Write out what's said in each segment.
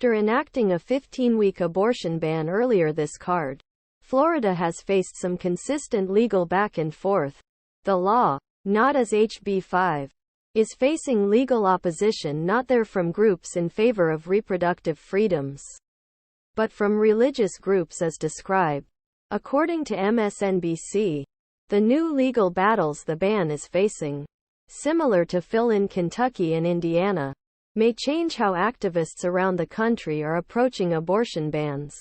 After enacting a 15-week abortion ban earlier this card, Florida has faced some consistent legal back and forth. The law, not as HB 5, is facing legal opposition not there from groups in favor of reproductive freedoms, but from religious groups as described. According to MSNBC, the new legal battles the ban is facing, similar to Phil in Kentucky and Indiana, may change how activists around the country are approaching abortion bans.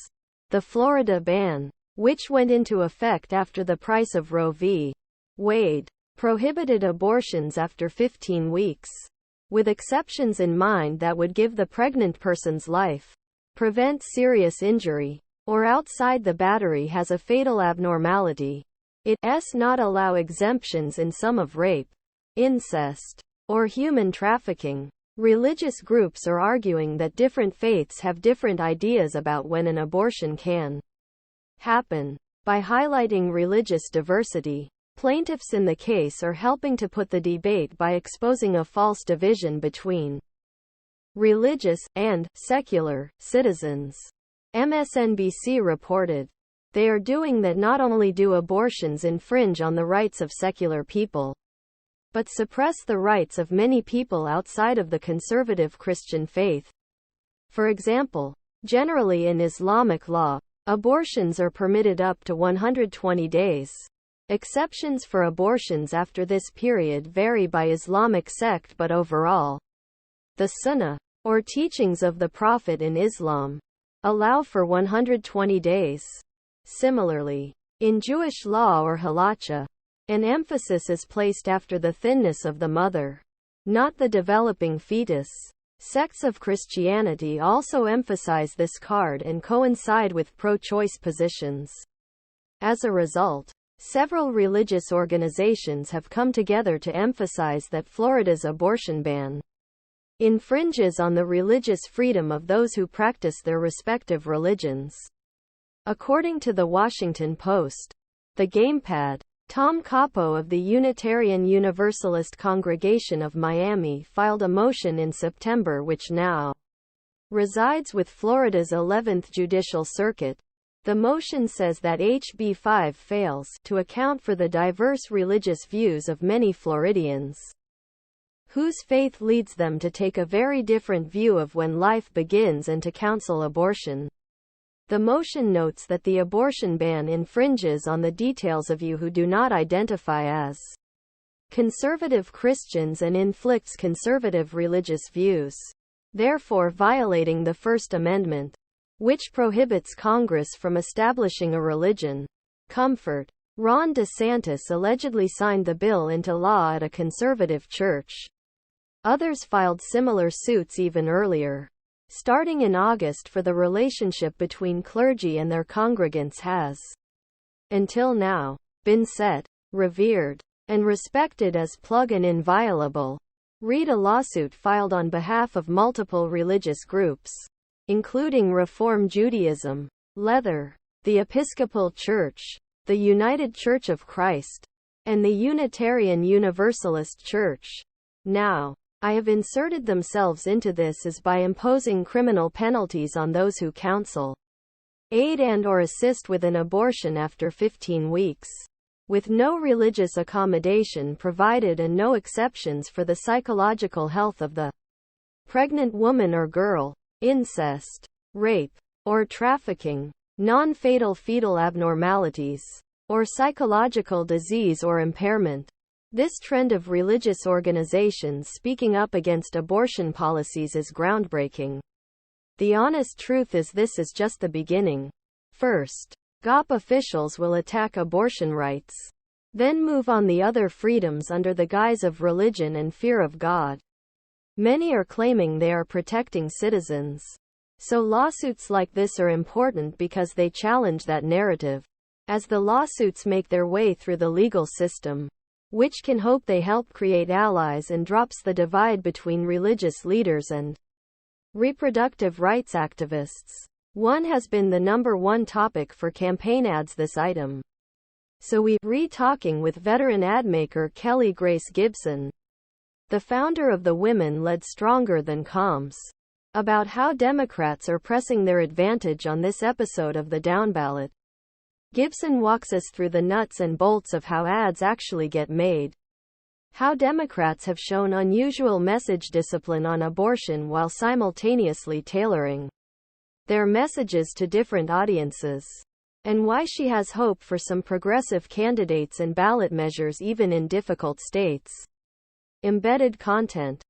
The Florida ban, which went into effect after the price of Roe v. Wade, prohibited abortions after 15 weeks, with exceptions in mind that would give the pregnant person's life, prevent serious injury, or outside the battery has a fatal abnormality. It does not allow exemptions in some of rape, incest, or human trafficking. Religious groups are arguing that different faiths have different ideas about when an abortion can happen. By highlighting religious diversity, plaintiffs in the case are helping to put the debate by exposing a false division between religious and secular citizens. MSNBC reported, they are doing that. Not only do abortions infringe on the rights of secular people, but suppress the rights of many people outside of the conservative Christian faith. For example, generally in Islamic law, abortions are permitted up to 120 days. Exceptions for abortions after this period vary by Islamic sect, but overall, the Sunnah, or teachings of the Prophet in Islam, allow for 120 days. Similarly, in Jewish law or halakha, an emphasis is placed after the thinness of the mother, not the developing fetus. Sects of Christianity also emphasize this card and coincide with pro-choice positions. As a result, several religious organizations have come together to emphasize that Florida's abortion ban infringes on the religious freedom of those who practice their respective religions. According to the Washington Post, the gamepad, Tom Capo of the Unitarian Universalist Congregation of Miami filed a motion in September which now resides with Florida's 11th Judicial Circuit. The motion says that HB 5 fails to account for the diverse religious views of many Floridians, whose faith leads them to take a very different view of when life begins and to counsel abortion. The motion notes that the abortion ban infringes on the details of you who do not identify as conservative Christians and inflicts conservative religious views, therefore violating the First Amendment, which prohibits Congress from establishing a religion. Comfort. Ron DeSantis allegedly signed the bill into law at a conservative church. Others filed similar suits even earlier. Starting in August, for the relationship between clergy and their congregants has, until now, been set, revered, and respected as plug and inviolable. Read a lawsuit filed on behalf of multiple religious groups, including Reform Judaism, Leather, the Episcopal Church, the United Church of Christ, and the Unitarian Universalist Church. Now, I have inserted themselves into this as by imposing criminal penalties on those who counsel, aid and/or assist with an abortion after 15 weeks, with no religious accommodation provided and no exceptions for the psychological health of the pregnant woman or girl, incest, rape, or trafficking, non-fatal fetal abnormalities, or psychological disease or impairment. This trend of religious organizations speaking up against abortion policies is groundbreaking. The honest truth is this is just the beginning. First, GOP officials will attack abortion rights, then move on the other freedoms under the guise of religion and fear of God. Many are claiming they are protecting citizens. So lawsuits like this are important because they challenge that narrative. As the lawsuits make their way through the legal system, which can hope they help create allies and drops the divide between religious leaders and reproductive rights activists. One has been the #1 topic for campaign ads this item. So we re-talking with veteran ad maker Kelly Grace Gibson, the founder of the women-led Stronger Than Comms about how Democrats are pressing their advantage on this episode of the Down Ballot. Gibson walks us through the nuts and bolts of how ads actually get made. How Democrats have shown unusual message discipline on abortion while simultaneously tailoring their messages to different audiences. And why she has hope for some progressive candidates and ballot measures even in difficult states. Embedded content.